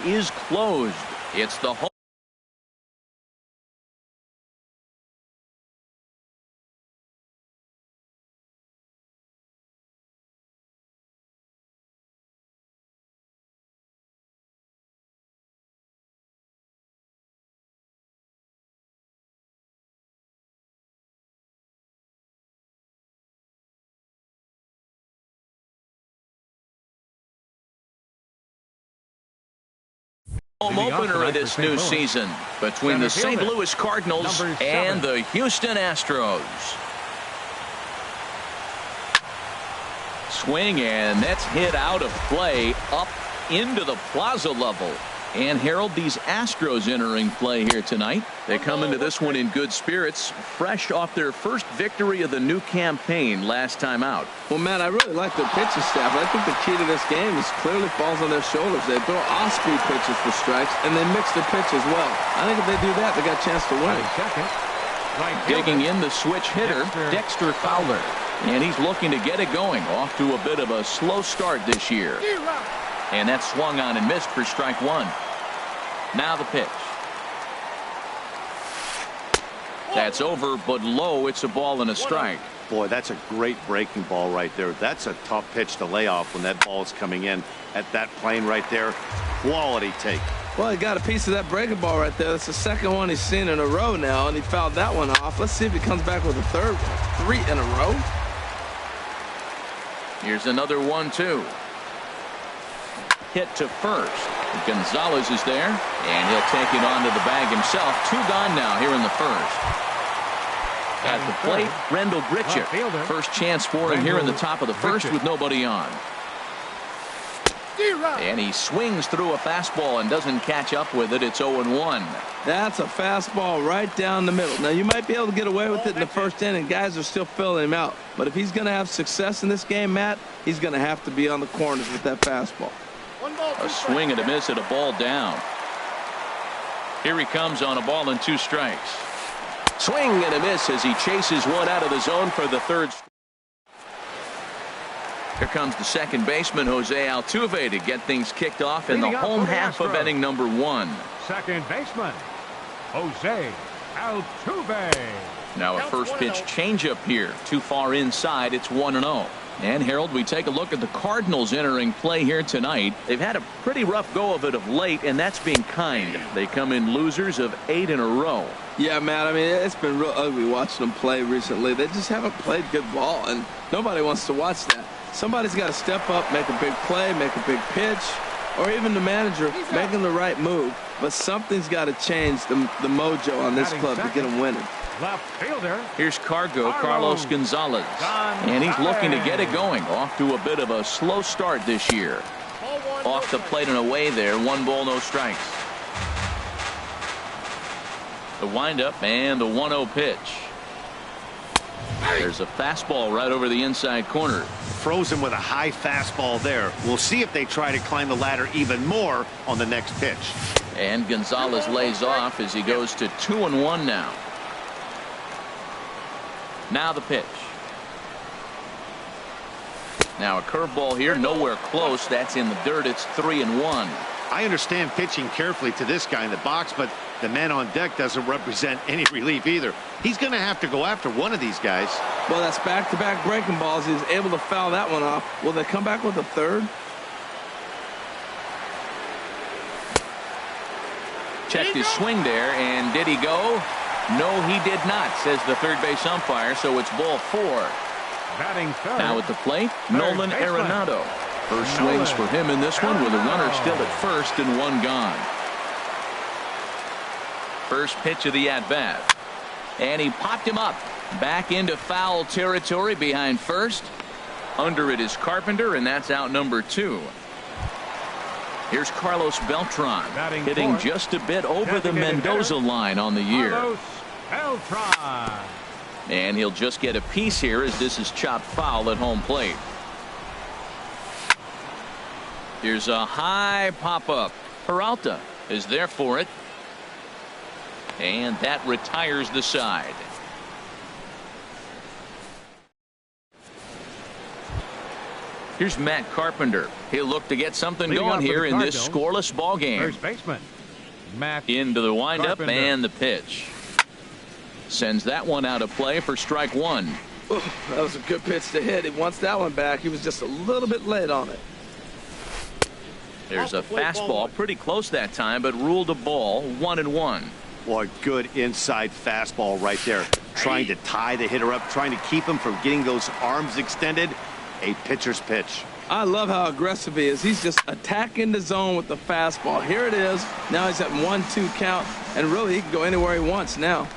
is closed. It's the home opener of this new season between the St. Louis Cardinals and the Houston Astros. Swing, and that's hit out of play up into the plaza level. And Harold, these Astros entering play here tonight. They come into this one in good spirits, fresh off their first victory of the new campaign last time out. Well, Matt, I really like their pitching staff. I think the key to this game is clearly falls on their shoulders. They throw off-speed pitches for strikes, and they mix their pitch as well. I think if they do that, they got a chance to win. Digging in the switch hitter, Dexter Fowler. And he's looking to get it going, off to a bit of a slow start this year. And that swung on and missed for strike one. Now the pitch. That's over, but low. It's a ball and a strike. Boy, that's a great breaking ball right there. That's a tough pitch to lay off when that ball is coming in at that plane right there. Quality take. Well, he got a piece of that breaking ball right there. That's the second one he's seen in a row now, and he fouled that one off. Let's see if he comes back with a third one. 3 in a row. Here's another 1-2. Hit to first. Gonzalez is there, and he'll take it onto the bag himself. 2 gone now here in the first. At the plate, Rendell Gritchick. First chance for him here in the top of the first with nobody on. And he swings through a fastball and doesn't catch up with it. It's 0-1. That's a fastball right down the middle. Now, you might be able to get away with it in the first inning. Guys are still filling him out. But if he's going to have success in this game, Matt, he's going to have to be on the corners with that fastball. A swing and a miss at a ball down. Here he comes on a ball and 2 strikes. Swing and a miss as he chases one out of the zone for the third. Here comes the second baseman, Jose Altuve, to get things kicked off in the home half of inning number 1. Second baseman, Jose Altuve. Now a first pitch changeup here. Too far inside. It's 1-0. And Harold, we take a look at the Cardinals entering play here tonight. They've had a pretty rough go of it of late, and that's being kind. They come in losers of 8 in a row. Yeah, Matt, I mean, it's been real ugly watching them play recently. They just haven't played good ball, and nobody wants to watch that. Somebody's got to step up, make a big play, make a big pitch, or even the manager making the right move. But something's got to change the mojo on this club to get them winning. Left fielder. Here's Carlos Gonzalez. And he's looking to get it going. Off to a bit of a slow start this year. Off the plate and away there. 1 ball, no strikes. The windup and the 1-0 pitch. There's a fastball right over the inside corner. Frozen with a high fastball there. We'll see if they try to climb the ladder even more on the next pitch. And Gonzalez lays off as he goes to 2-1 now. Now the pitch. Now a curveball here, nowhere close. That's in the dirt. It's 3-1. I understand pitching carefully to this guy in the box, but the man on deck doesn't represent any relief either. He's going to have to go after one of these guys. Well, that's back-to-back breaking balls. He's able to foul that one off. Will they come back with a third? Checked his swing there, and did he go? No, he did not, says the third base umpire, so it's ball 4. Batting third. Now at the plate, Nolan Arenado. First swings for him in this one with a runner still at first and 1 gone. First pitch of the at-bat. And he popped him up. Back into foul territory behind first. Under it is Carpenter, and that's out number 2. Here's Carlos Beltran, hitting just a bit over the Mendoza line on the year. Carlos Beltran. And he'll just get a piece here as this is chopped foul at home plate. Here's a high pop-up. Peralta is there for it. And that retires the side. Here's Matt Carpenter. He'll look to get something Leading going off for here the in this Cardinals, scoreless ball game. First baseman, Matt Into the windup Carpenter. and the pitch. Sends that one out of play for strike one. Ooh, that was a good pitch to hit. He wants that one back. He was just a little bit late on it. There's a fastball pretty close that time, but ruled a ball 1-1. Boy, good inside fastball right there. Trying to tie the hitter up, trying to keep him from getting those arms extended. A pitcher's pitch. I love how aggressive he is. He's just attacking the zone with the fastball. Here it is. Now he's at 1-2 count, and really he can go anywhere he wants now.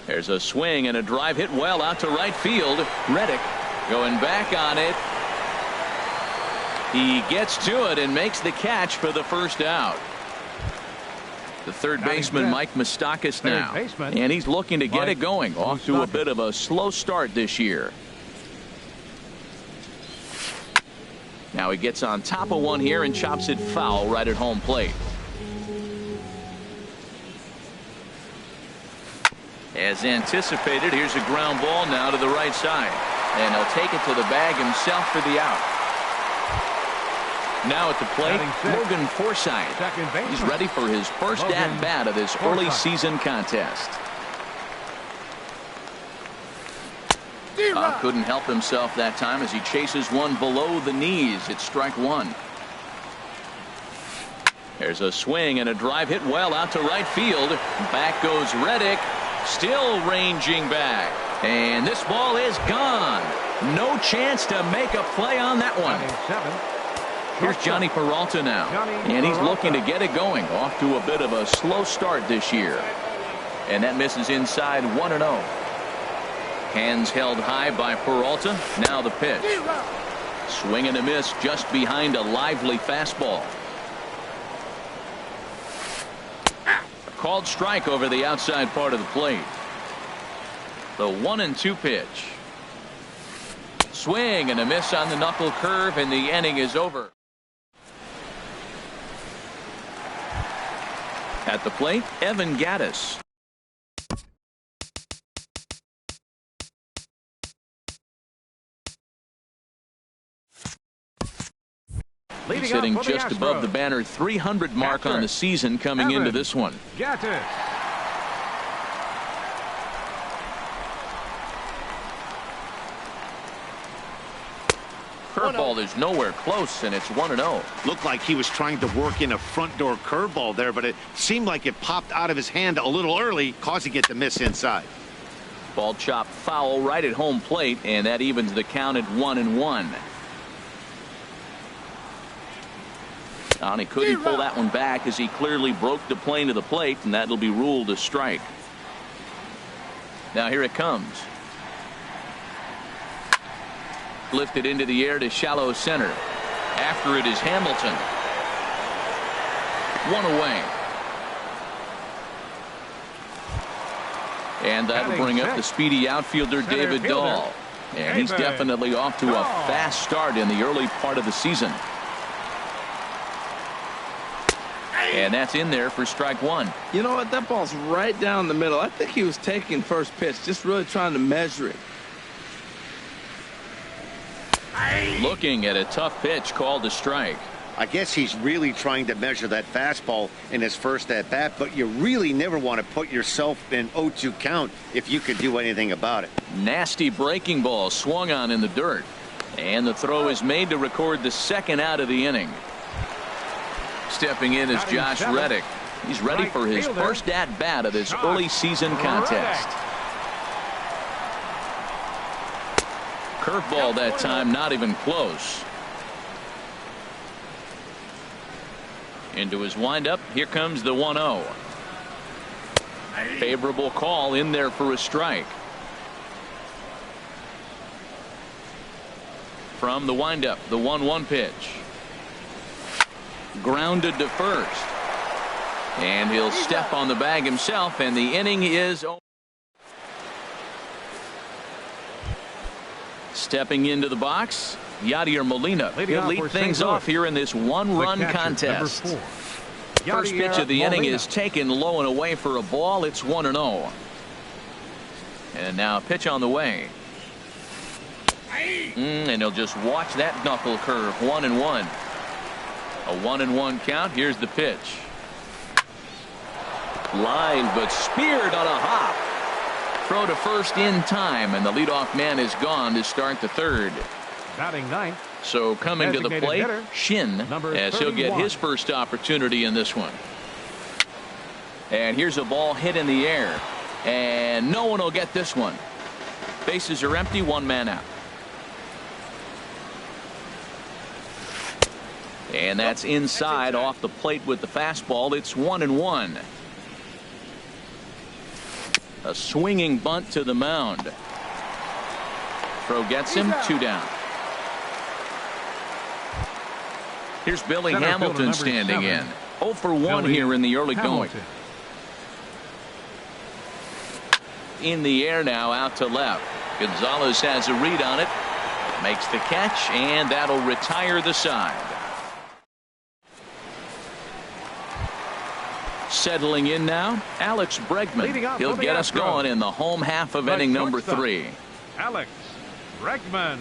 There's a swing and a drive hit well out to right field. Reddick going back on it. He gets to it and makes the catch for the first out. The third baseman, Mike Moustakas, now. And he's looking to get it going. Off to a bit of a slow start this year. Now he gets on top of one here and chops it foul right at home plate. As anticipated, here's a ground ball now to the right side. And he'll take it to the bag himself for the out. Now at the plate, Logan Forsythe. He's ready for his first at-bat of this early season contest. Couldn't help himself that time as he chases one below the knees. It's strike one. There's a swing and a drive hit well out to right field. Back goes Reddick. Still ranging back. And this ball is gone. No chance to make a play on that one. Here's Johnny Peralta now. And he's looking to get it going. Off to a bit of a slow start this year. And that misses inside 1-0. Hands held high by Peralta. Now the pitch. Swing and a miss just behind a lively fastball. A called strike over the outside part of the plate. The 1-2 pitch. Swing and a miss on the knuckle curve, and the inning is over. At the plate, Evan Gattis. He's hitting just above the banner 300 mark on the season coming into this one. Gattis. Curveball is nowhere close, and it's 1-0. Looked like he was trying to work in a front door curveball there, but it seemed like it popped out of his hand a little early, causing it to miss inside. Ball chopped foul right at home plate, and that evens the count at 1-1. And he couldn't pull that one back as he clearly broke the plane of the plate, and that'll be ruled a strike. Now here it comes. Lifted into the air to shallow center. After it is Hamilton. One away. And that'll bring up the speedy outfielder David Dahl. And he's definitely off to a fast start in the early part of the season. And that's in there for strike one. You know what? That ball's right down the middle. I think he was taking first pitch, just really trying to measure it. Looking at a tough pitch called a strike. I guess he's really trying to measure that fastball in his first at bat, but you really never want to put yourself in 0-2 count if you could do anything about it. Nasty breaking ball swung on in the dirt. And the throw is made to record the second out of the inning. Stepping in is Josh Reddick. He's ready for his first at bat of this early season contest. Curveball that time, not even close. Into his windup. Here comes the 1-0. Favorable call in there for a strike. From the windup, the 1-1 pitch. Grounded to first. And he'll step on the bag himself, and the inning is over. Stepping into the box, Yadier Molina. He'll lead things off here in this one-run contest. First pitch of the inning is taken low and away for a ball. It's 1-0. And now a pitch on the way. And he'll just watch that knuckle curve. 1-1. A 1-1 count. Here's the pitch. Line, but speared on a hop. Throw to first in time, and the leadoff man is gone to start the third. Batting ninth. So coming to the plate, Shin, as he'll get his first opportunity in this one. And here's a ball hit in the air, and no one will get this one. Bases are empty, one man out. And that's inside off the plate with the fastball. It's 1-1. A swinging bunt to the mound. Throw gets him, 2 down. Here's Billy Hamilton standing in. 0 for 1 here in the early going. In the air now, out to left. Gonzalez has a read on it. Makes the catch, and that'll retire the side. Settling in now, Alex Bregman. He'll get us going in the home half of inning number 3. Alex Bregman.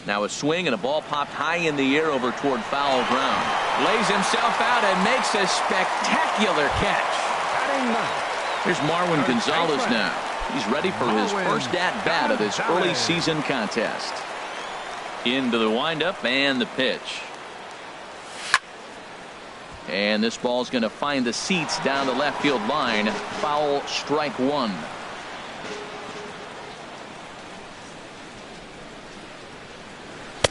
Now a swing and a ball popped high in the air over toward foul ground. Lays himself out and makes a spectacular catch. Here's Marwin Gonzalez now. He's ready for his first at-bat of this early season contest. Into the windup and the pitch. And this ball's going to find the seats down the left field line. Foul, strike 1.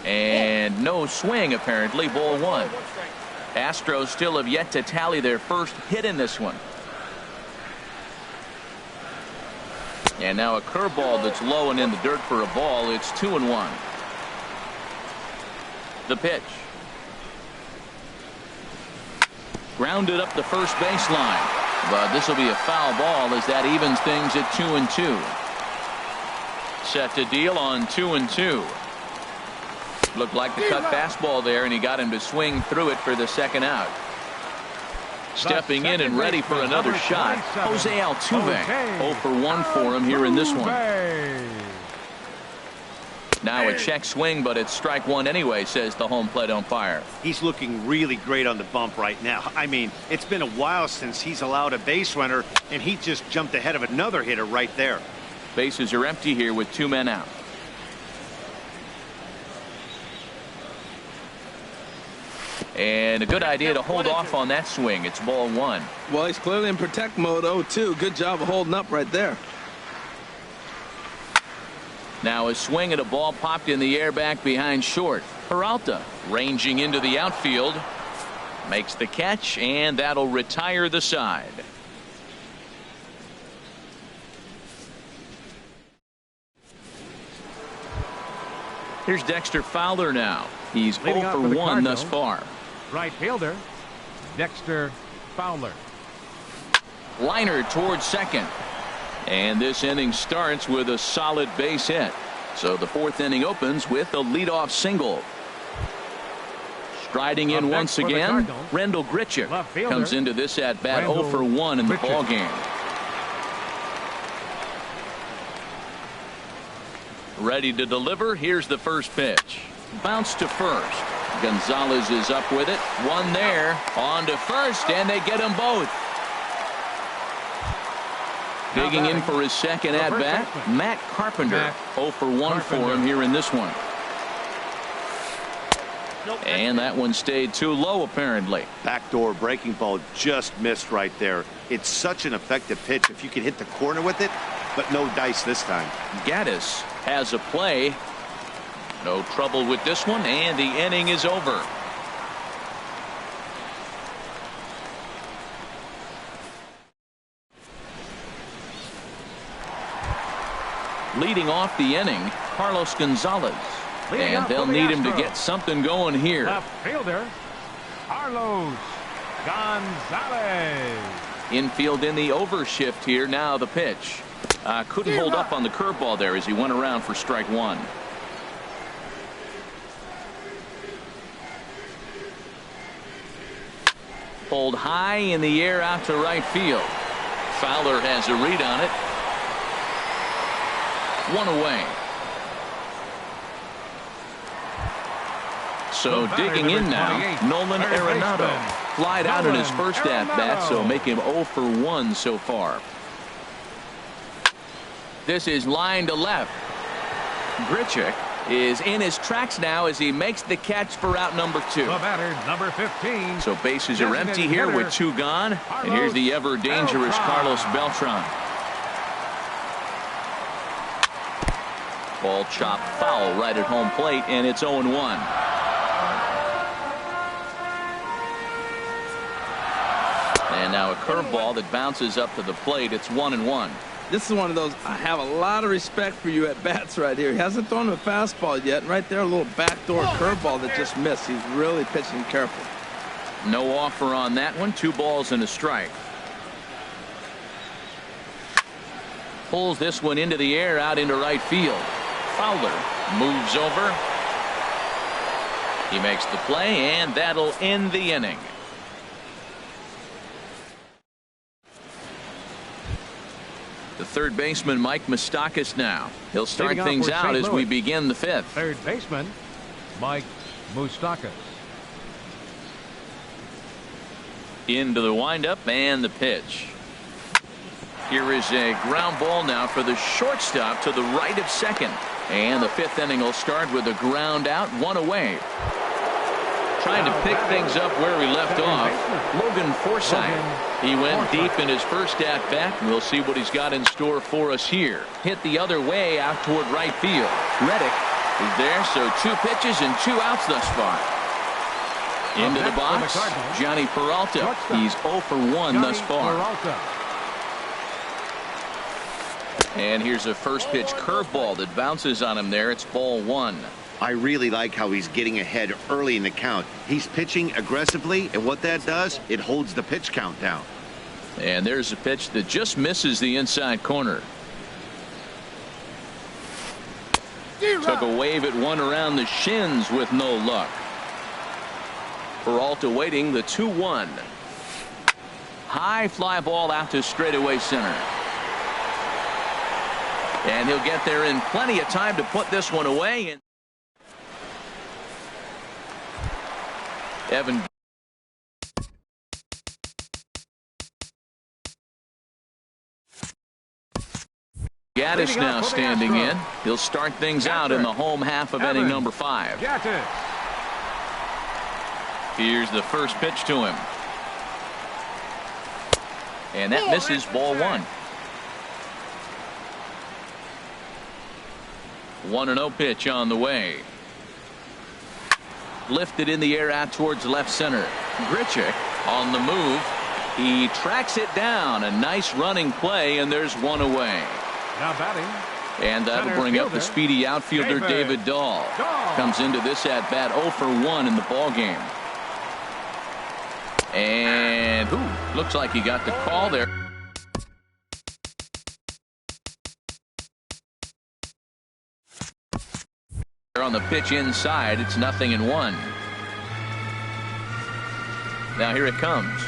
And no swing, apparently. Ball 1. Astros still have yet to tally their first hit in this one. And now a curveball that's low and in the dirt for a ball. It's 2-1. The pitch. Grounded up the first baseline. But this will be a foul ball as that evens things at 2-2. Set to deal on 2-2. Looked like the cut fastball there, and he got him to swing through it for the second out. Stepping in and ready for another shot, Jose Altuve. 0 for 1 for him here in this one. Now a check swing, but it's strike 1 anyway, says the home plate umpire. He's looking really great on the bump right now. I mean, it's been a while since he's allowed a base runner, and he just jumped ahead of another hitter right there. Bases are empty here with 2 men out. And a good idea to hold off on that swing. It's ball 1. Well, he's clearly in protect mode. 0-2. Good job of holding up right there. Now a swing at a ball popped in the air back behind short. Peralta ranging into the outfield. Makes the catch, and that'll retire the side. Here's Dexter Fowler now. He's 0 for 1 thus far. Right fielder, Dexter Fowler. Liner towards second. And this inning starts with a solid base hit. So the 4th inning opens with a leadoff single. Striding in once again, Rendell Grichuk comes into this at bat 0 for 1 in the ball game. Ready to deliver. Here's the first pitch. Bounce to first. Gonzalez is up with it. One there. On to first, and they get them both. Digging in for his second at bat, Matt Carpenter. 0 for 1 for him here in this one. And that one stayed too low, apparently. Backdoor breaking ball just missed right there. It's such an effective pitch if you can hit the corner with it, but no dice this time. Gaddis has a play. No trouble with this one, and the inning is over. Leading off the inning, Carlos Gonzalez. And they'll need him to get something going here. Left fielder, Carlos Gonzalez. Infield in the overshift here. Now the pitch. Couldn't hold up on the curveball there as he went around for strike 1. Pulled high in the air out to right field. Fowler has a read on it. 1 away. So digging in now, Nolan Arenado. Flied out in his first at-bat, so make him 0 for 1 so far. This is line to left. Grichuk is in his tracks now as he makes the catch for out number 2. The batter, number 15. So bases are empty here with 2 gone. And here's the ever dangerous Carlos Beltran. Ball chopped foul right at home plate, and it's 0-1. And now a curveball that bounces up to the plate. It's 1-1. This is one of those, I have a lot of respect for you at bats right here. He hasn't thrown a fastball yet. And right there, a little backdoor curveball that just missed. He's really pitching careful. No offer on that one. 2 balls and a strike. Pulls this one into the air out into right field. Fowler moves over. He makes the play, and that'll end the inning. The third baseman, Mike Moustakas, now. He'll start things out as we begin the 5th. Third baseman, Mike Moustakas. Into the windup and the pitch. Here is a ground ball now for the shortstop to the right of second. And the 5th inning will start with a ground out, 1 away. Trying to pick things up where we left off. Logan Forsythe. He went deep in his first at-bat. We'll see what he's got in store for us here. Hit the other way out toward right field. Reddick is there, so 2 pitches and 2 outs thus far. Into the box, Johnny Peralta. He's 0 for 1 thus far. And here's a first pitch curveball that bounces on him there. It's ball 1. I really like how he's getting ahead early in the count. He's pitching aggressively, and what that does, it holds the pitch count down. And there's a pitch that just misses the inside corner. Took a wave at one around the shins with no luck. Peralta waiting the 2-1. High fly ball out to straightaway center. And he'll get there in plenty of time to put this one away. And Evan Gaddis now standing in. He'll start things out in the home half of inning number 5. Here's the first pitch to him. And that misses, ball 1. 1-0 pitch on the way. Lifted in the air out towards left center. Grichuk on the move. He tracks it down. A nice running play, and there's 1 away. Now batting. And that'll bring up the speedy outfielder David Dahl. Comes into this at bat 0 for 1 in the ball game. And looks like he got the call there. On the pitch inside, it's 0-1. Now here it comes.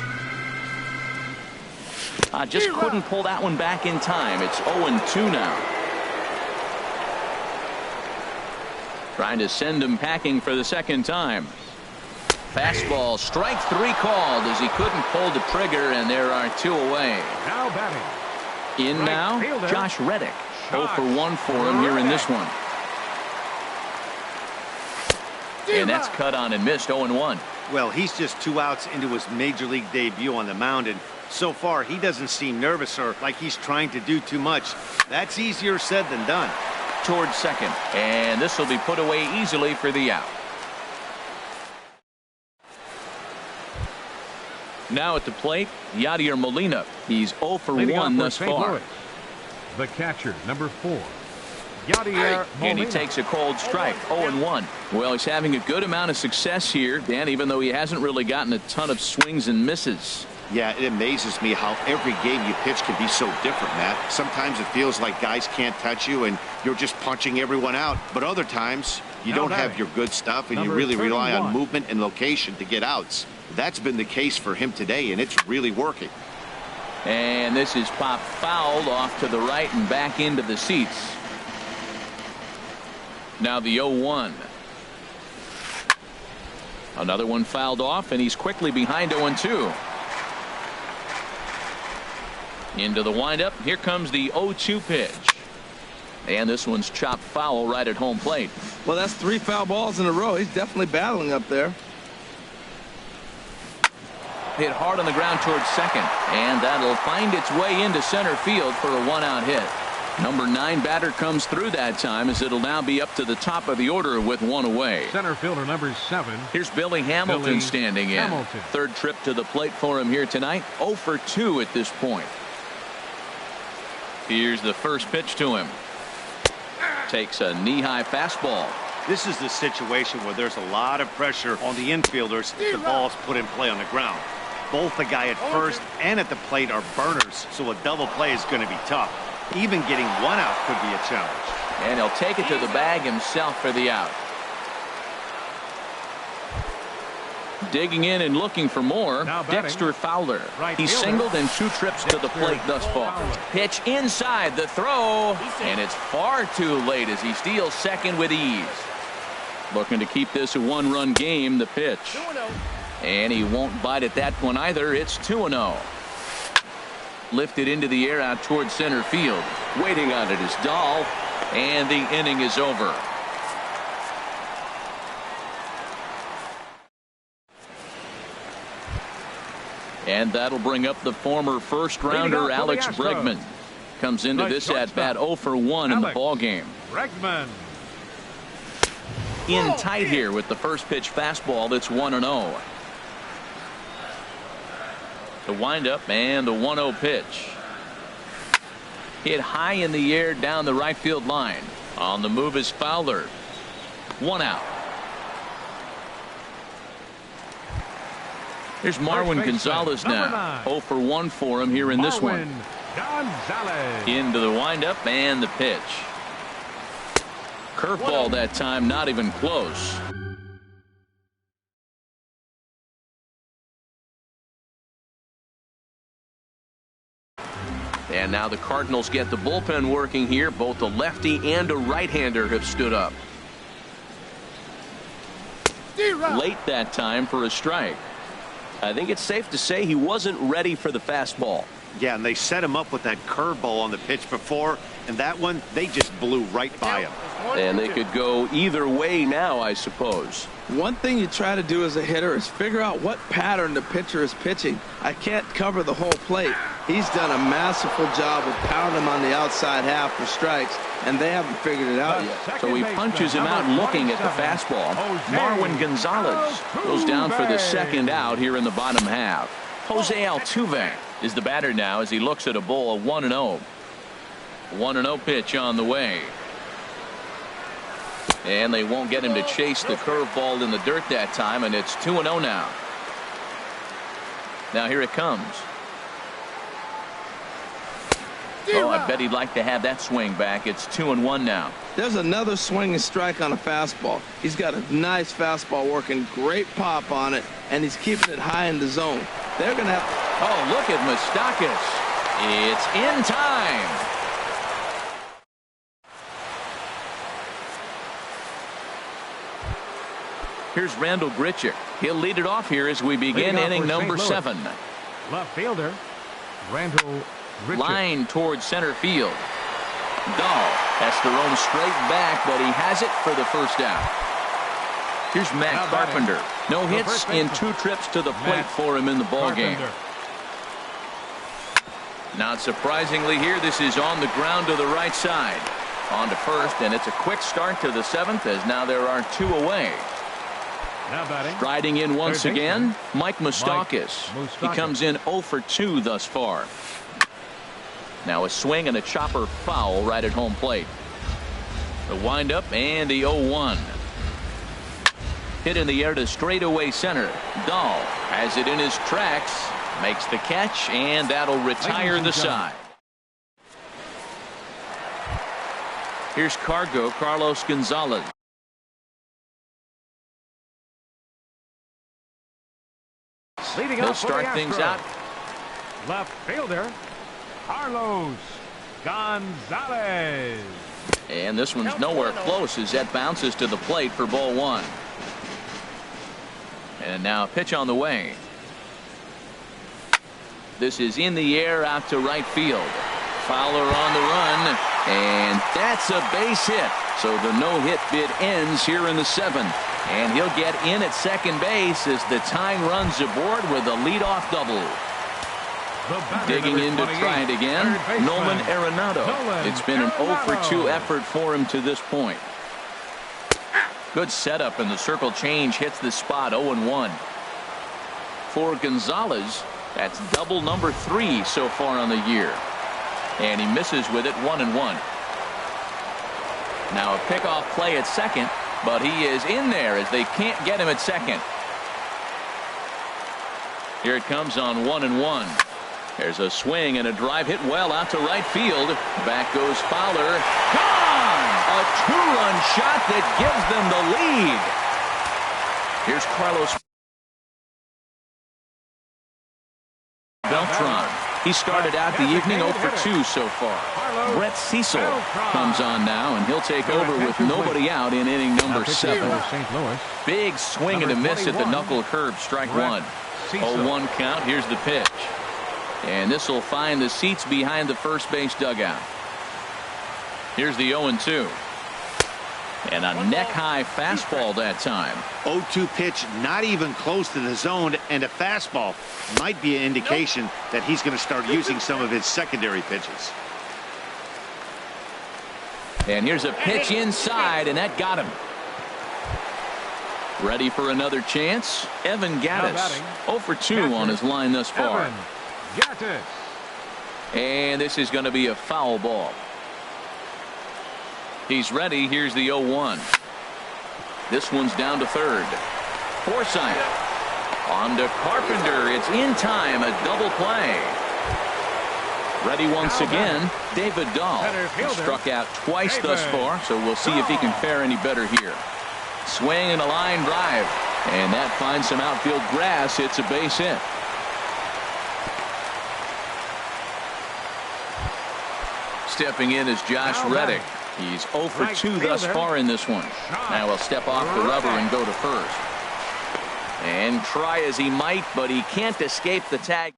Just couldn't pull that one back in time. It's 0-2 now. Trying to send him packing for the second time. Fastball, strike 3 called as he couldn't pull the trigger, and there are 2 away. Now batting. In now, Josh Reddick. 0 for 1 for him here in this one. And that's cut on and missed, 0-1. Well, he's just 2 outs into his major league debut on the mound, and so far he doesn't seem nervous or like he's trying to do too much. That's easier said than done. Towards second, and this will be put away easily for the out. Now at the plate, Yadier Molina. He's 0 for 1 thus far. The catcher, number 4. Yadier Molina. And he takes a cold strike, 0-1. Well, he's having a good amount of success here, Dan, even though he hasn't really gotten a ton of swings and misses. Yeah, it amazes me how every game you pitch can be so different, Matt. Sometimes it feels like guys can't touch you and you're just punching everyone out. But other times you don't have your good stuff and you really rely on movement and location to get outs. That's been the case for him today, and it's really working. And this is popped fouled off to the right and back into the seats. Now the 0-1. Another one fouled off, and he's quickly behind 0-2. Into the windup. Here comes the 0-2 pitch. And this one's chopped foul right at home plate. Well, that's 3 foul balls in a row. He's definitely battling up there. Hit hard on the ground towards second, and that'll find its way into center field for a 1-out hit. Number 9 batter comes through that time, as it'll now be up to the top of the order with 1 away. Center fielder number 7. Here's Billy Hamilton standing in. Third trip to the plate for him here tonight. 0 for 2 at this point. Here's the first pitch to him. Takes a knee-high fastball. This is the situation where there's a lot of pressure on the infielders if the ball's put in play on the ground. Both the guy at first and at the plate are burners, so a double play is going to be tough. Even getting 1 out could be a challenge. And he'll take it to the bag himself for the out. Digging in and looking for more, Dexter Fowler. He's singled in 2 trips to the plate thus far. Pitch inside, the throw, and it's far too late as he steals second with ease. Looking to keep this a 1-run game, the pitch. And he won't bite at that one either. It's 2-0. Lifted into the air out towards center field. Waiting on it is Dahl, and the inning is over. And that'll bring up the former first-rounder Alex Bregman. Comes into this at-bat 0 for 1 in the ballgame. Bregman. In tight here with the first pitch fastball that's 1-0. The windup and the 1-0 pitch. Hit high in the air down the right field line. On the move is Fowler. 1 out. Here's Marwin Gonzalez now. 0 for 1 for him here in this one. Gonzalez. Into the windup and the pitch. Curveball that time, not even close. And now the Cardinals get the bullpen working here. Both a lefty and a right-hander have stood up. Late that time for a strike. I think it's safe to say he wasn't ready for the fastball. Yeah, and they set him up with that curveball on the pitch before, and that one, they just blew right by him. And they could go either way now, I suppose. One thing you try to do as a hitter is figure out what pattern the pitcher is pitching. I can't cover the whole plate. He's done a masterful job of pounding him on the outside half for strikes, and they haven't figured it out yet. So he punches him out looking at the fastball. Marwin Gonzalez goes down for the second out here in the bottom half. Jose Altuve is the batter now as he looks at a ball of 1-0. 1-0 pitch on the way. And they won't get him to chase the curveball in the dirt that time, and it's 2-0 now. Now here it comes. Oh, I bet he'd like to have that swing back. It's 2-1 now. There's another swinging strike on a fastball. He's got a nice fastball working, great pop on it, and he's keeping it high in the zone. They're going to have... Oh, look at Moustakas. It's in time. Here's Randall Grichuk. He'll lead it off here as we begin inning number 7. Left fielder, Randall Grichuk. Line towards center field. Dahl has to roam straight back, but he has it for the first out. Here's Matt Carpenter. No hits in 2 trips to the plate for him in the ballgame. Not surprisingly here, this is on the ground to the right side. On to first, and it's a quick start to the 7th as now there are 2 away. Striding in once again, Mike Moustakas. He comes in 0 for 2 thus far. Now a swing and a chopper foul right at home plate. The windup and the 0-1. Hit in the air to straightaway center. Dahl has it in his tracks, makes the catch, and that'll retire the side. Here's Carlos Gonzalez. He'll start things out. Left fielder, Carlos Gonzalez. And this one's nowhere close as that bounces to the plate for ball 1. And now a pitch on the way. This is in the air out to right field. Fowler on the run, and that's a base hit. So the no-hit bid ends here in the 7th. And he'll get in at second base as the tying runs aboard with a leadoff double. Digging in to try it again, Nolan Arenado. It's been an 0 for 2 effort for him to this point. Good setup, and the circle change hits the spot. 0-1. For Gonzalez, that's double number 3 so far on the year. And he misses with it. 1-1. Now a pickoff play at second, but he is in there as they can't get him at second. Here it comes on 1-1. There's a swing and a drive hit well out to right field. Back goes Fowler. Gone! A 2-run shot that gives them the lead. Here's Carlos Beltran. He started out the evening 0 for 2 so far. Brett Cecil comes on now, and he'll take over with nobody out in inning number 7. Big swing and a miss at the knuckle curve. Strike 1. 0-1 count. Here's the pitch. And this will find the seats behind the first base dugout. Here's the 0-2. And a neck-high fastball that time. 0-2 pitch, not even close to the zone, and a fastball might be an indication that he's going to start using some of his secondary pitches. And here's a pitch inside, and that got him. Ready for another chance? Evan Gattis. 0 for 2 on his line thus far. And this is going to be a foul ball. He's ready. Here's the 0-1. This one's down to third. Forsythe on to Carpenter. It's in time. A double play. Ready once again. David Dahl. He struck out twice thus far, so we'll see if he can fare any better here. Swing and a line drive, and that finds some outfield grass. It's a base hit. Stepping in is Josh Reddick. He's 0 for 2 thus far in this one. Now he'll step off the rubber and go to first. And try as he might, but he can't escape the tag.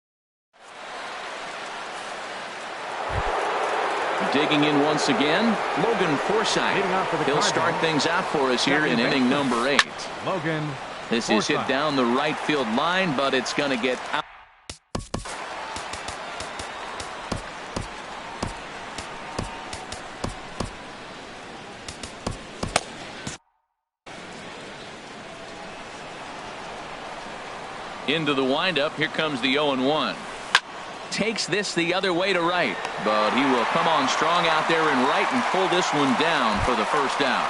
Digging in once again, Logan Forsythe. He'll start things out for us here in inning number 8. This is hit down the right field line, but it's going to get out. Into the windup. Here comes the 0-1. Takes this the other way to right, but he will come on strong out there in right and pull this one down for the first out.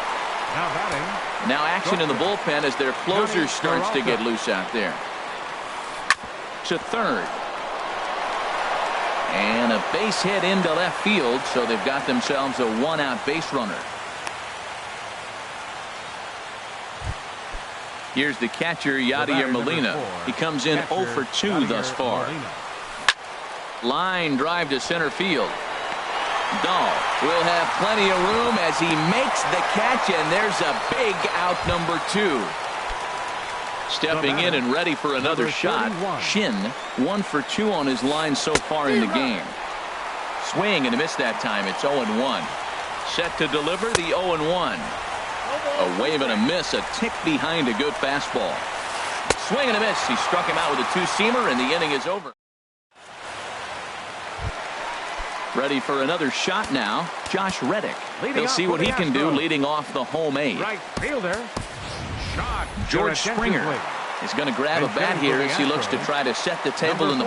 Now action in the bullpen as their closer starts to get loose out there. To third. And a base hit into left field, so they've got themselves a 1-out base runner. Here's the catcher, Yadier Molina. He comes in 0 for 2 thus far. Line drive to center field. Dahl will have plenty of room as he makes the catch, and there's a big out number 2. Stepping in and ready for another shot. Shin 1 for 2 on his line so far in the game. Swing and a miss that time. It's 0-1. Set to deliver the 0-1. A wave and a miss, a tick behind a good fastball. Swing and a miss. He struck him out with a 2-seamer, and the inning is over. Ready for another shot now. Josh Reddick. He'll see what he can do leading off the home 8. Right fielder. Shot. George Springer is going to grab a bat here as he looks to try to set the table in the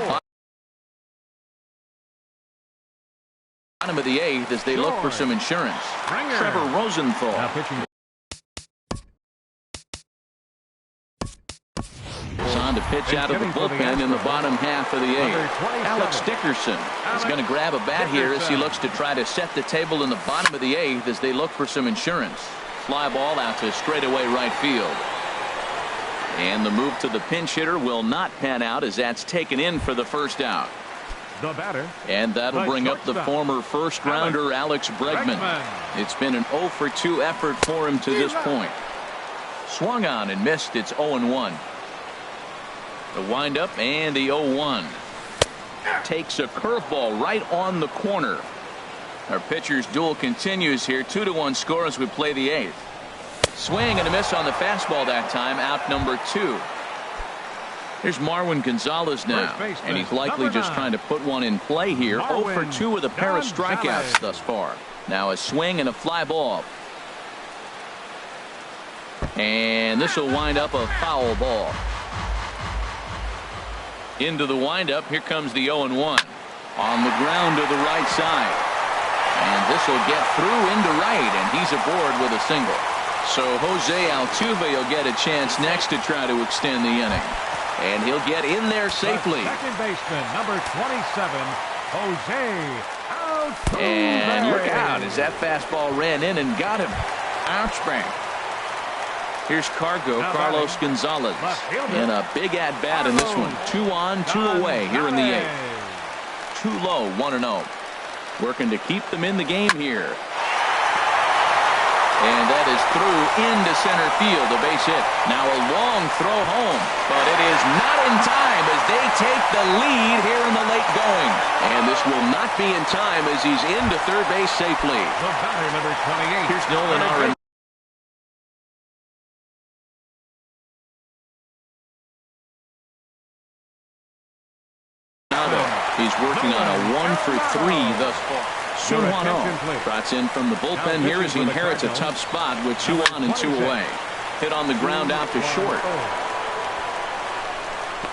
bottom of the 8th as they look for some insurance. Trevor Rosenthal. Now pitching. Is on to pitch out of the bullpen in the bottom half of the 8th. Alex Dickerson is going to grab a bat here as he looks to try to set the table in the bottom of the 8th as they look for some insurance. Fly ball out to straightaway right field. And the move to the pinch hitter will not pan out as that's taken in for the first out. The batter. And that'll bring up the former first rounder Alex Bregman. It's been an 0 for 2 effort for him to this point. Swung on and missed. It's 0-1. The windup and the 0-1. Takes a curveball right on the corner. Our pitcher's duel continues here. 2-1 score as we play the 8th. Swing and a miss on the fastball that time. Out number 2. Here's Marwin Gonzalez now, and he's likely just trying to put one in play here. 0 for 2 with a pair of strikeouts thus far. Now a swing and a fly ball. And this will wind up a foul ball. Into the windup. Here comes the 0-1. On the ground to the right side. And this will get through into right, and he's aboard with a single. So Jose Altuve will get a chance next to try to extend the inning. And he'll get in there safely. Second baseman, number 27, Jose Altuve. And look out as that fastball ran in and got him. Ouch bang. Here's Carlos Gonzalez in a big at-bat in this one. 2 on, 2 away here in the 8th. Too low, 1-0. Working to keep them in the game here. And that is through into center field, a base hit. Now a long throw home, but it is not in time as they take the lead here in the late going. And this will not be in time as he's into third base safely. The batter, number 28. Here's Nolan Arenado. He's working on a 1 for 3 thus far. Suwano trots in from the bullpen here as he inherits a tough spot with 2 on and 2 away. Hit on the ground out to short.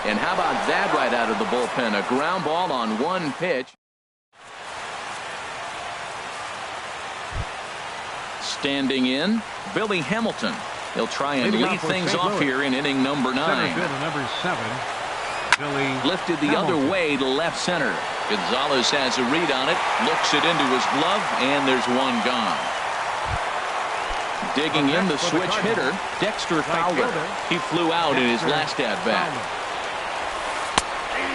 And how about that right out of the bullpen? A ground ball on 1 pitch. Standing in, Billy Hamilton. He'll try and lead things off here in inning number 9. Number 7. Lifted the other way to left center. Gonzalez has a read on it, looks it into his glove, and there's one gone. Digging in the switch hitter, Dexter Fowler. He flew out in his last at-bat.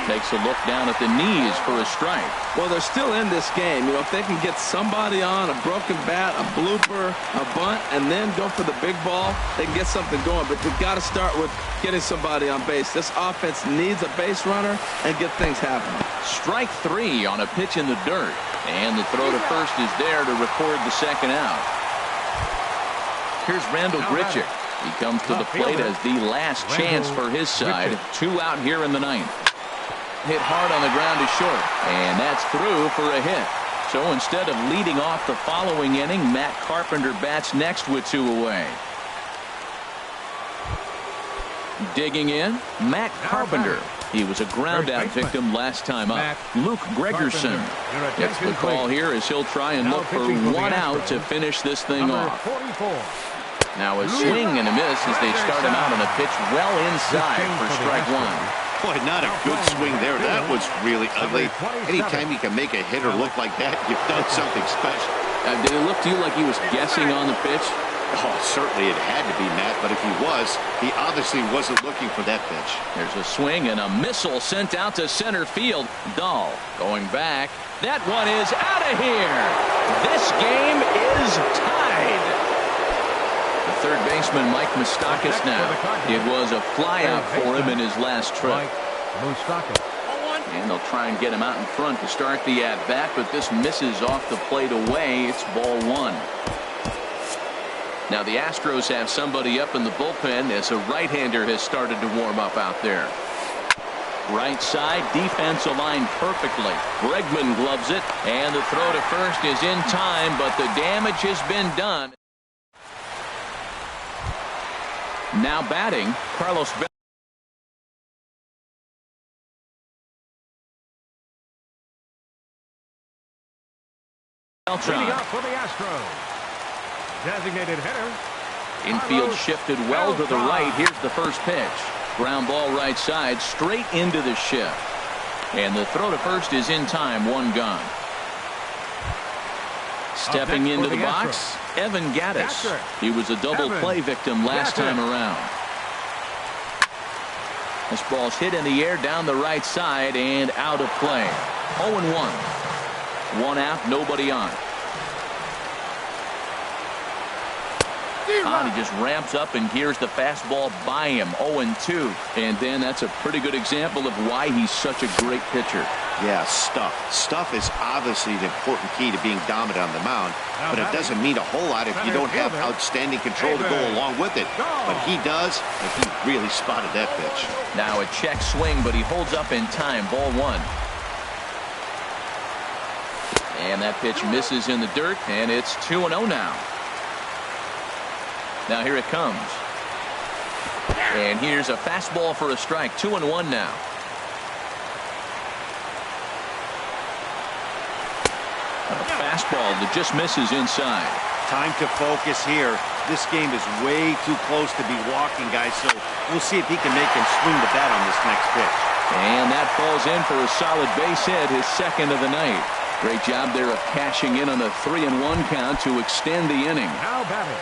Takes a look down at the knees for a strike. Well, they're still in this game. You know, if they can get somebody on, a broken bat, a blooper, a bunt, and then go for the big ball, they can get something going. But they've got to start with getting somebody on base. This offense needs a base runner and get things happening. Strike 3 on a pitch in the dirt. And the throw to first is there to record the second out. Here's Randall Grichuk. He comes to the plate as the last chance for his side. 2 out here in the 9th. Hit hard on the ground to short, and that's through for a hit. So instead of leading off the following inning, Matt Carpenter bats next with 2 away. Digging in, Matt Carpenter. He was a ground out victim last time up. Luke Gregerson gets the call here as he'll try and look for 1 out to finish this thing off. Now a swing and a miss as they start him out on a pitch well inside for strike 1. Boy, not a good swing there. That was really ugly. Anytime you can make a hitter look like that, you've done something special. Did it look to you like he was guessing on the pitch? Oh, certainly it had to be, Matt, but if he was, he obviously wasn't looking for that pitch. There's a swing and a missile sent out to center field. Dahl going back. That one is out of here. This game is tied. The third baseman, Mike Moustakas now. It was a flyout for him in his last trip. And they'll try and get him out in front to start the at-bat, but this misses off the plate away. It's ball 1. Now the Astros have somebody up in the bullpen as a right-hander has started to warm up out there. Right side, defense aligned perfectly. Bregman gloves it, and the throw to first is in time, but the damage has been done. Now batting, Carlos Beltran. Up for the Astros. Designated hitter. Infield shifted well to the right. Here's the first pitch. Ground ball right side, straight into the shift. And the throw to first is in time, 1 gone. Stepping into the box, Evan Gattis. He was a double play victim last time around. This ball's hit in the air down the right side and out of play. 0-1. 1 out, nobody on. And he just ramps up and gears the fastball by him. 0-2. And then that's a pretty good example of why he's such a great pitcher. Yeah, stuff. Stuff is obviously the important key to being dominant on the mound, but it doesn't mean a whole lot if you don't have outstanding control to go along with it. But he does, and he really spotted that pitch. Now a check swing, but he holds up in time. Ball 1. And that pitch misses in the dirt, and it's 2-0 now. Now here it comes. And here's a fastball for a strike. 2-1 now. A fastball that just misses inside. Time to focus here. This game is way too close to be walking, guys, so we'll see if he can make him swing the bat on this next pitch. And that falls in for a solid base hit, his second of the night. Great job there of cashing in on a 3-1 count to extend the inning. Now batting.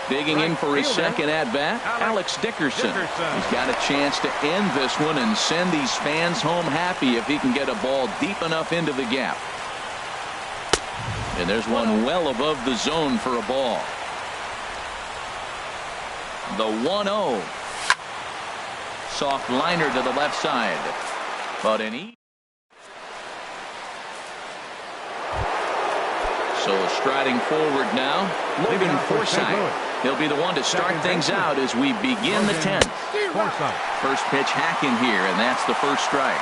Digging in for his second at-bat, Alex Dickerson. He's got a chance to end this one and send these fans home happy if he can get a ball deep enough into the gap. And there's one well above the zone for a ball. The 1-0. Soft liner to the left side. But So striding forward now, Logan Forsythe. He'll be the one to start things out as we begin the 10th. First pitch hacking here, and that's the first strike.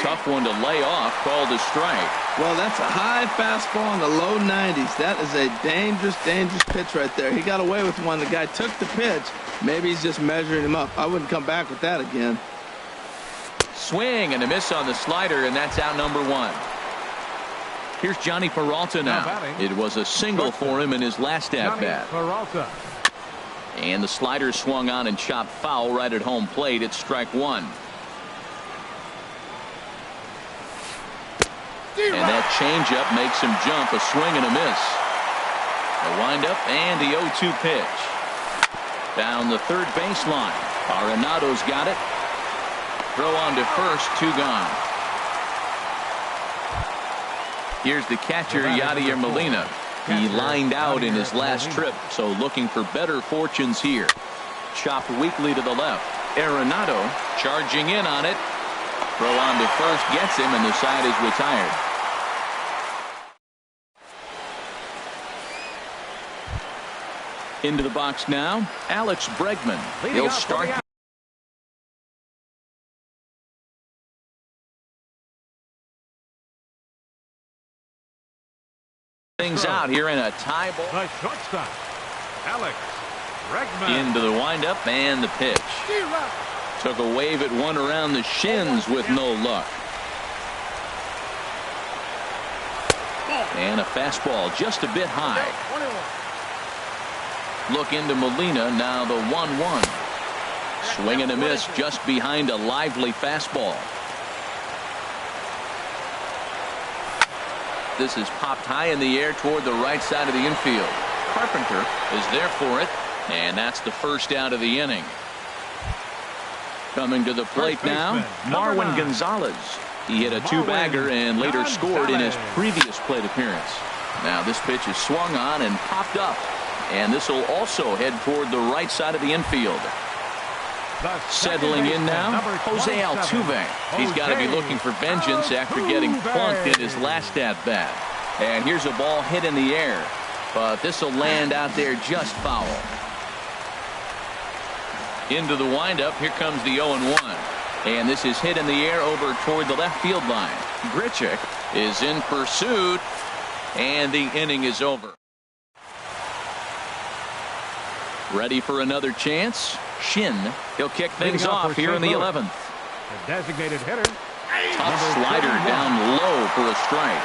Tough one to lay off, called a strike. Well, that's a high fastball in the low 90s. That is a dangerous, dangerous pitch right there. He got away with one. The guy took the pitch. Maybe he's just measuring him up. I wouldn't come back with that again. Swing and a miss on the slider, and that's out number 1. Here's Johnny Peralta now. It was a single for him in his last at-bat. And the slider swung on and chopped foul right at home plate. It's strike 1. And that changeup makes him jump. A swing and a miss. A windup and the 0-2 pitch. Down the third baseline. Arenado's got it. Throw on to first. 2 gone. Here's the catcher, Yadier Molina. He lined out in his last trip, so looking for better fortunes here. Chopped weakly to the left. Arenado charging in on it. Throw on to first gets him, and the side is retired. Into the box now, Alex Bregman. He'll start things out here in a tie ball. The shortstop, Alex Bregman. Into the windup and the pitch. Took a wave at one around the shins with no luck. And a fastball just a bit high. Look into Molina, now the 1-1. Swing and a miss just behind a lively fastball. This is popped high in the air toward the right side of the infield. Carpenter is there for it, and that's the first out of the inning. Coming to the plate now, Marwin Gonzalez. He hit a 2-bagger and later scored in his previous plate appearance. Now this pitch is swung on and popped up, and this will also head toward the right side of the infield. Settling in now, Jose Altuve. He's got to be looking for vengeance after getting plunked in his last at-bat. And here's a ball hit in the air, but this will land out there just foul. Into the windup, here comes the 0-1. And this is hit in the air over toward the left field line. Grichuk is in pursuit, and the inning is over. Ready for another chance? Shin. He'll kick things off here in the 11th. The designated hitter. Tough slider down low for a strike.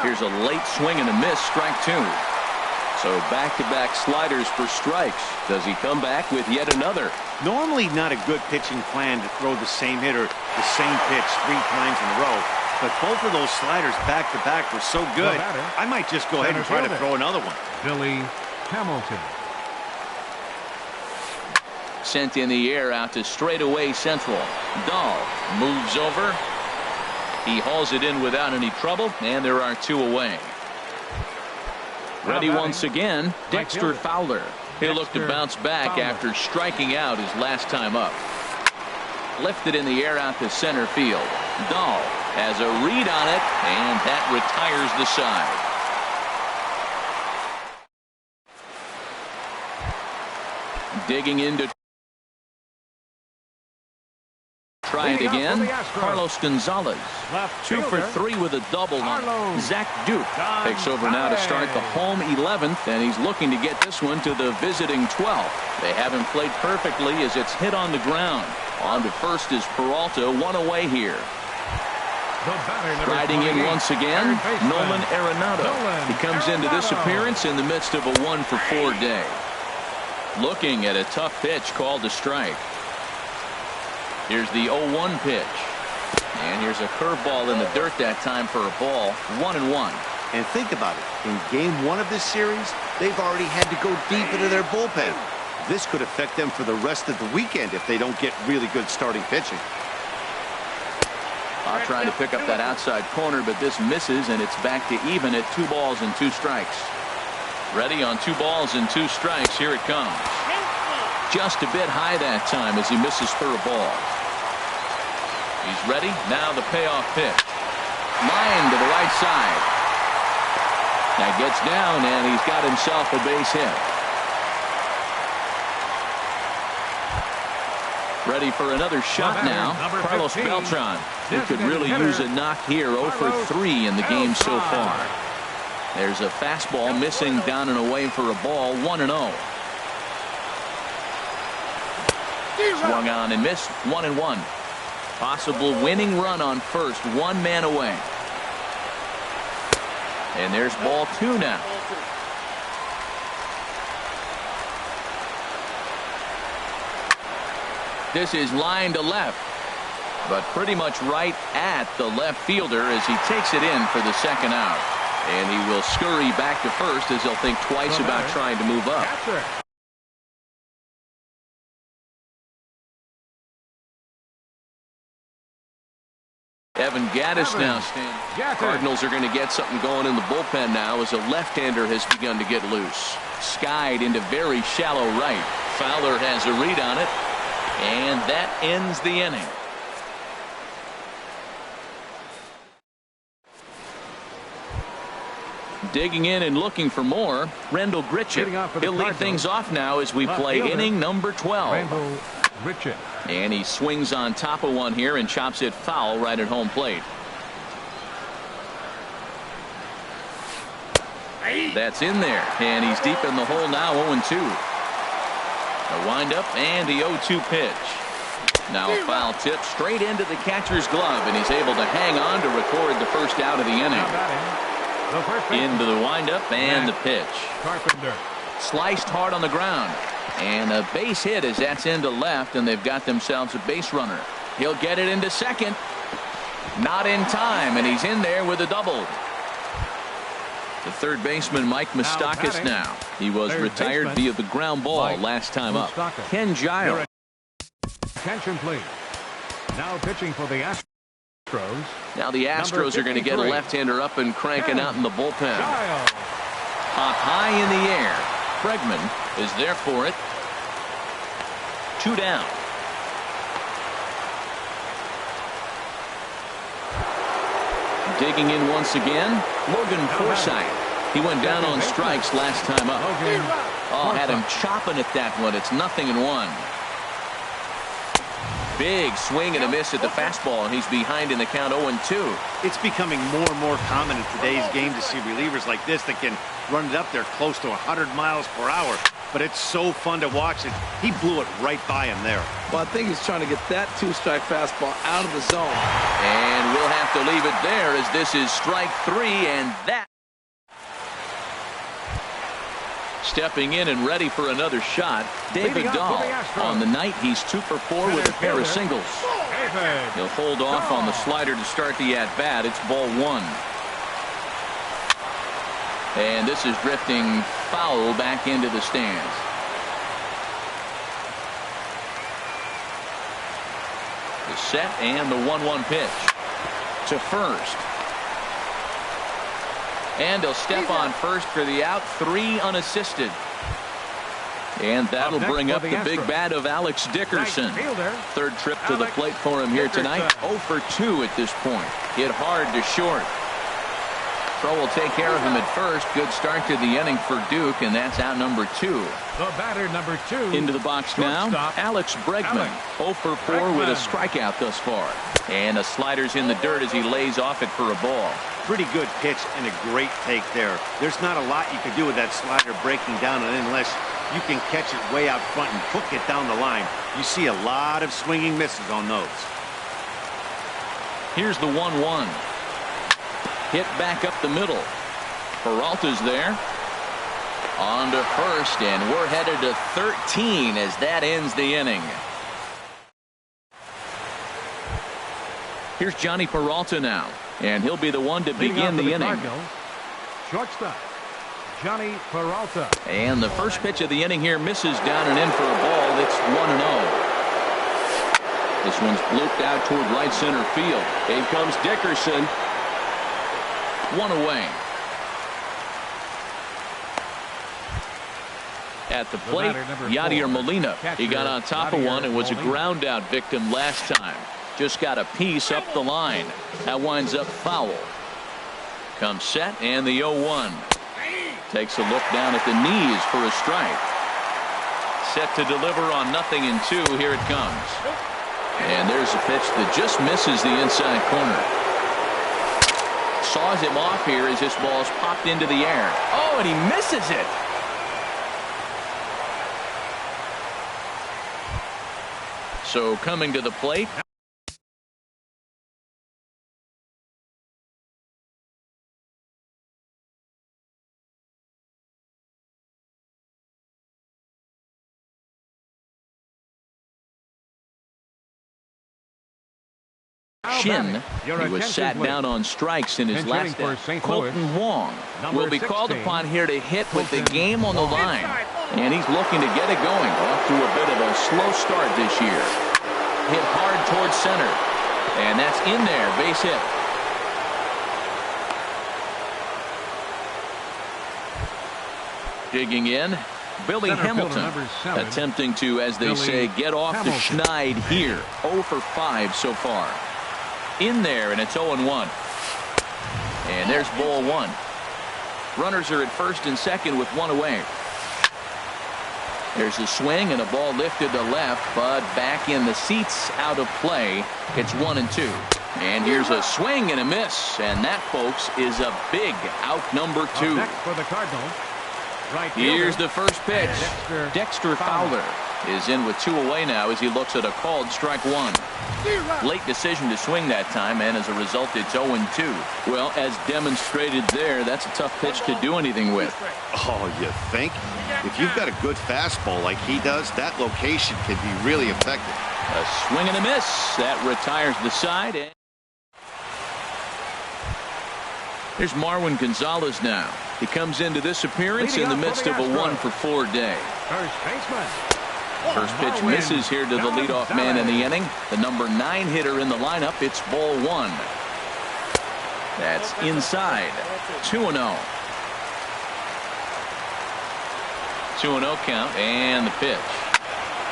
Here's a late swing and a miss, strike 2. So back-to-back sliders for strikes. Does he come back with yet another? Normally not a good pitching plan to throw the same hitter the same pitch 3 times in a row. But both of those sliders back-to-back were so good, I might just go ahead and try to throw another one. Billy Hamilton. Sent in the air out to straightaway central. Dahl moves over. He hauls it in without any trouble, and there are 2 away. Ready once again, Dexter Fowler. He'll look to bounce back after striking out his last time up. Lifted in the air out to center field. Dahl has a read on it, and that retires the side. Digging into try it again. Carlos Gonzalez 2 for 3 with a double. Zach Duke takes over now to start the home 11th, and he's looking to get this one to the visiting 12th. They haven't played perfectly as it's hit on the ground. On to first is Peralta, 1 away here. Riding in once again, Nolan Arenado. He comes into this appearance in the midst of a 1 for 4 day. Looking at a tough pitch called a strike. Here's the 0-1 pitch. And here's a curveball in the dirt that time for a ball. 1-1. And think about it. In game 1 of this series, they've already had to go deep into their bullpen. This could affect them for the rest of the weekend if they don't get really good starting pitching. Trying to pick up that outside corner, but this misses, and it's back to even at 2 balls and 2 strikes. Ready on 2 balls and 2 strikes. Here it comes. Just a bit high that time as he misses for a ball. He's ready. Now the payoff pitch. Line to the right side. Now gets down, and he's got himself a base hit. Ready for another shot now. Carlos Beltran, who could really use a knock here. 0 for 3 in the game so far. There's a fastball missing down and away for a ball. 1-0. Swung on and missed. 1-1. Possible winning run on first. 1 man away. And there's ball 2 now. This is line to left, but pretty much right at the left fielder as he takes it in for the second out. And he will scurry back to first as he'll think twice about trying to move up. Evan Gattis now standing. Cardinals are going to get something going in the bullpen now as a left-hander has begun to get loose. Skied into very shallow right. Fowler has a read on it, and that ends the inning. Digging in and looking for more, Rendell Gritchen. He'll lead things off now as we play inning number 12. And he swings on top of one here and chops it foul right at home plate. That's in there, and he's deep in the hole now. 0-2. A windup and the 0-2 pitch. Now a foul tip straight into the catcher's glove, and he's able to hang on to record the first out of the inning. Into the windup and the pitch. Sliced hard on the ground. And a base hit as that's into left, and they've got themselves a base runner. He'll get it into second. Not in time, and he's in there with a double. The third baseman, Mike Moustakas now. He was retired via the ground ball last time up. Ken Giles. Attention, please. Now pitching for the Astros. Now the Astros are going to get a left-hander up and cranking out in the bullpen. Hop high in the air. Bregman is there for it. 2 down. Digging in once again, Logan Forsythe. He went down on strikes last time up. Oh, had him chopping at that one. It's 0-1. Big swing and a miss at the fastball, and he's behind in the count. 0-2. It's becoming more and more common in today's game to see relievers like this that can run it up there close to 100 miles per hour. But it's so fun to watch it. He blew it right by him there. Well, I think he's trying to get that 2-strike fastball out of the zone. And we'll have to leave it there as this is strike 3, and that. Stepping in and ready for another shot, David Dahl. On the night, he's 2 for 4 with a pair of singles. He'll hold off on the slider to start the at-bat. It's ball 1. And this is drifting foul back into the stands. The set and the 1-1 pitch. to first. And he'll step on first for the out. 3 unassisted. And that'll bring up the big bat of Alex Dickerson. Third trip to the plate for him here tonight. 0 for 2 at this point. Hit hard to short. Throw will take care of him at first. Good start to the inning for Duke, and that's out number 2. The batter, number 2. Into the box now, Alex Bregman. 0 for 4 with a strikeout thus far. And the slider's in the dirt as he lays off it for a ball. Pretty good pitch and a great take there. There's not a lot you can do with that slider breaking down, and unless you can catch it way out front and hook it down the line, you see a lot of swinging misses on those. Here's the 1-1. Hit back up the middle. Peralta's there. On to first, and we're headed to 13 as that ends the inning. Here's Johnny Peralta now, and he'll be the one to begin the inning. Shortstop, Johnny Peralta. And the first pitch of the inning here misses down and in for a ball. It's 1-0. This one's blooped out toward right center field. In comes Dickerson. 1 away. At the plate, Yadier Molina. He got on top of one and was a ground out victim last time. Just got a piece up the line. That winds up foul. Comes set and the 0-1. Takes a look down at the knees for a strike. Set to deliver on 0-2. Here it comes. And there's a pitch that just misses the inside corner. Saws him off here as this ball's popped into the air. Oh, and he misses it. So coming to the plate. Shin. He was sat down on strikes in his last day. Colton Wong will be called upon here to hit with the game on the line. And he's looking to get it going. Off to a bit of a slow start this year. Hit hard towards center. And that's in there. Base hit. Digging in. Billy Hamilton attempting to, as they say, get off the schneid here. 0 for 5 so far. In there, and it's 0-1. And there's ball 1. Runners are at first and second with 1 away. There's a swing and a ball lifted to left, but back in the seats, out of play. It's 1-2. And here's a swing and a miss, and that, folks, is a big out number 2. For the Cardinals. Here's the first pitch. Dexter Fowler is in with 2 away now as he looks at a called strike 1. Late decision to swing that time, and as a result, it's 0-2. Well, as demonstrated there, that's a tough pitch to do anything with. Oh, you think? If you've got a good fastball like he does, that location can be really effective. A swing and a miss. That retires the side. And here's Marwin Gonzalez now. He comes into this appearance in the midst of a 1 for 4 day. First baseman. First pitch misses here to the leadoff man in the inning. The number 9 hitter in the lineup. It's ball 1. That's inside. 2-0. 2-0 count, and the pitch.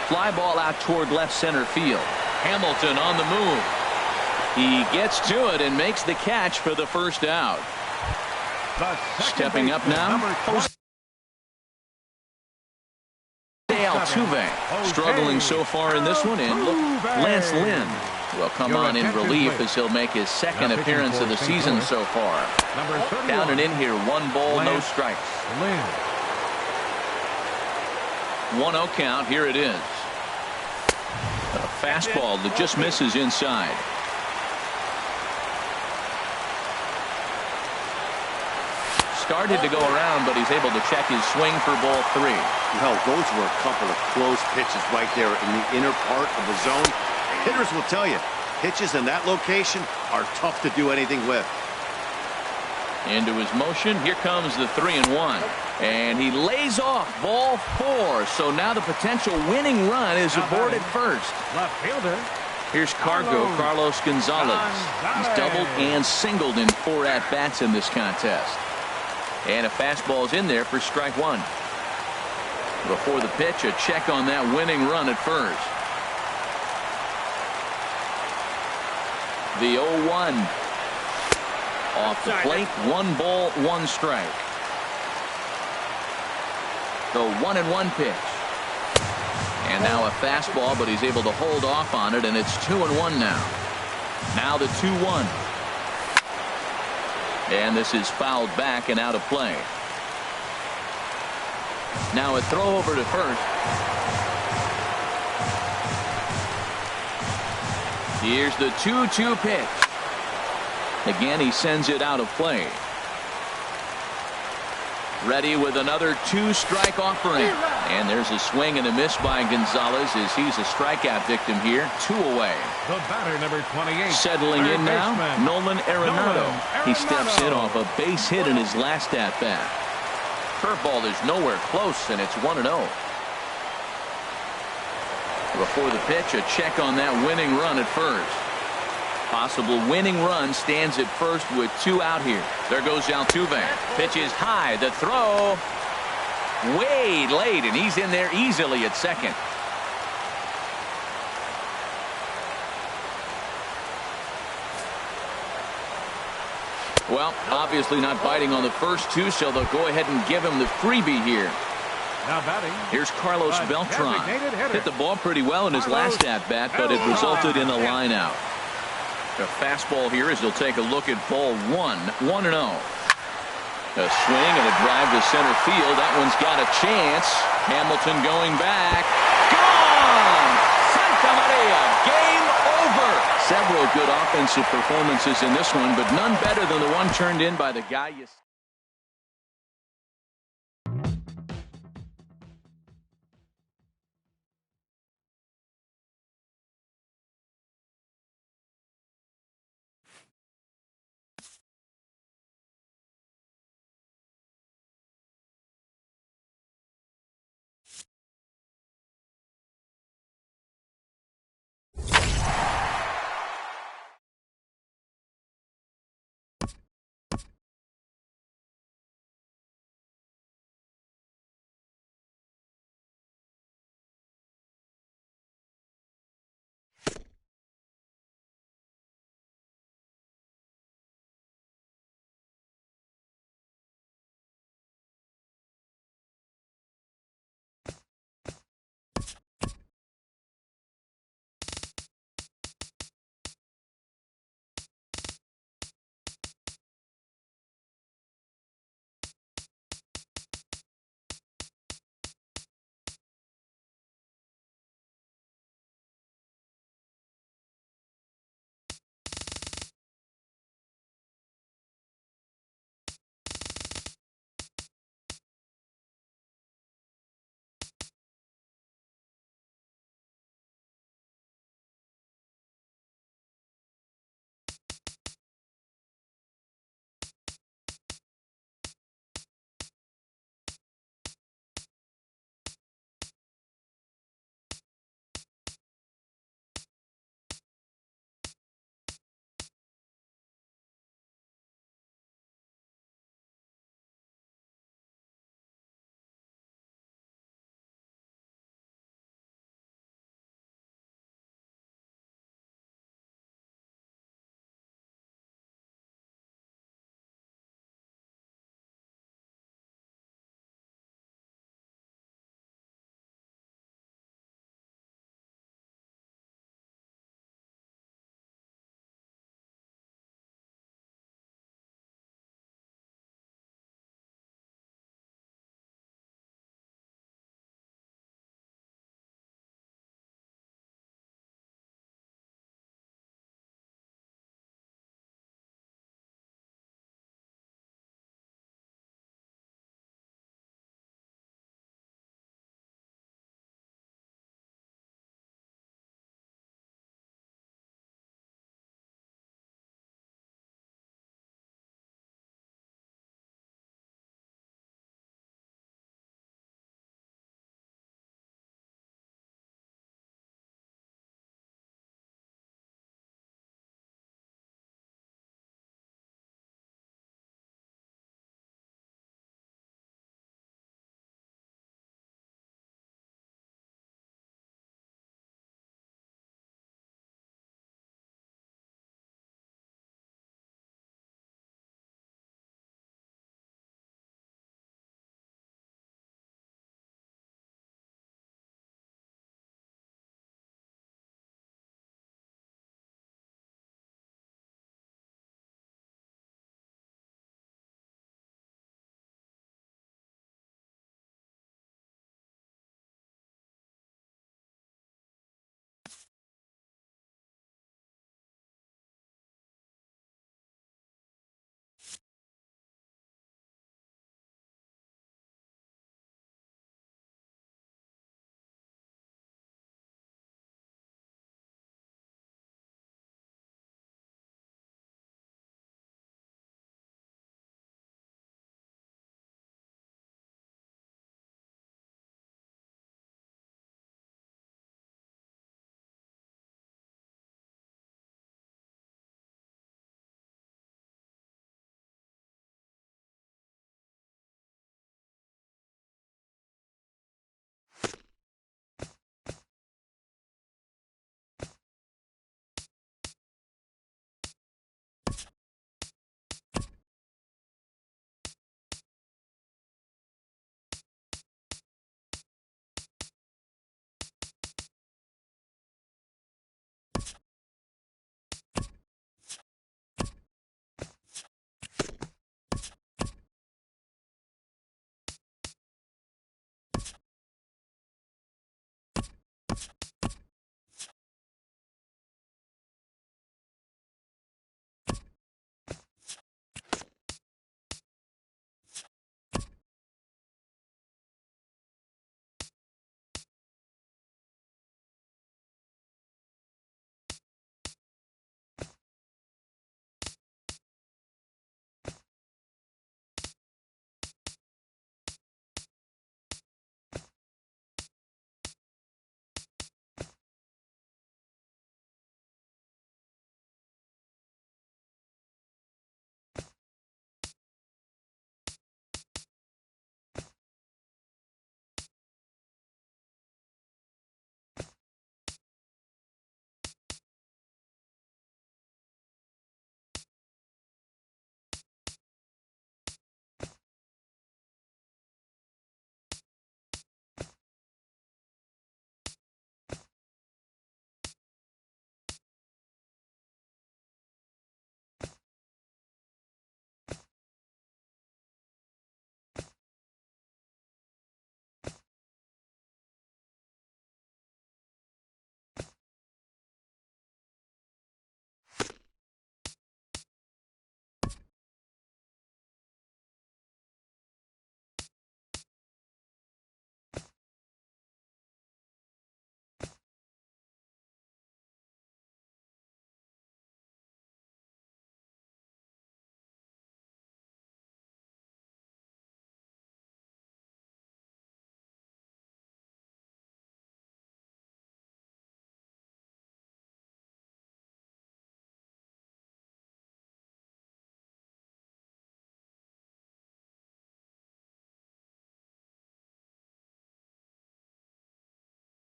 Fly ball out toward left center field. Hamilton on the move. He gets to it and makes the catch for the first out. Stepping up now, Altuve, struggling so far in this one, and look, Lance Lynn will come on in relief as he'll make his second appearance of the season so far. Down and in here, 1 ball, no strikes. 1-0 count. Here it is. A fastball that just misses inside. Started to go around, but he's able to check his swing for ball 3. Well, those were a couple of close pitches right there in the inner part of the zone. Hitters will tell you, pitches in that location are tough to do anything with. Into his motion. Here comes the 3-1. And he lays off ball 4. So now the potential winning run is aboard at first. Left fielder. Here's Carlos Gonzalez. He's doubled and singled in 4 at-bats in this contest. And a fastball is in there for strike 1. Before the pitch, a check on that winning run at first. The 0-1. Off the plate, 1 ball, 1 strike. The 1-1 pitch. And now a fastball, but he's able to hold off on it, and it's 2-1 now. Now the 2-1. And this is fouled back and out of play. Now a throw over to first. Here's the 2-2 pitch. Again, he sends it out of play. Ready with another 2-strike offering. And there's a swing and a miss by Gonzalez as he's a strikeout victim here. 2 away. The batter, number 28. Settling in now, Nolan Arenado. He steps in off a base hit in his last at-bat. Curveball is nowhere close, and it's 1-0. Before the pitch, a check on that winning run at first. Possible winning run stands at first with 2 out here. There goes Altuve. Pitch is high. The throw way late, and he's in there easily at second. Well, obviously not biting on the first 2, so they'll go ahead and give him the freebie here. Now batting. Here's Carlos Beltran. Hit the ball pretty well in his last at-bat, but it resulted in a line out. A fastball here as he'll take a look at ball 1. 1-0. A swing and a drive to center field. That one's got a chance. Hamilton going back. Gone! Santa Maria. Game over. Several good offensive performances in this one, but none better than the one turned in by the guy you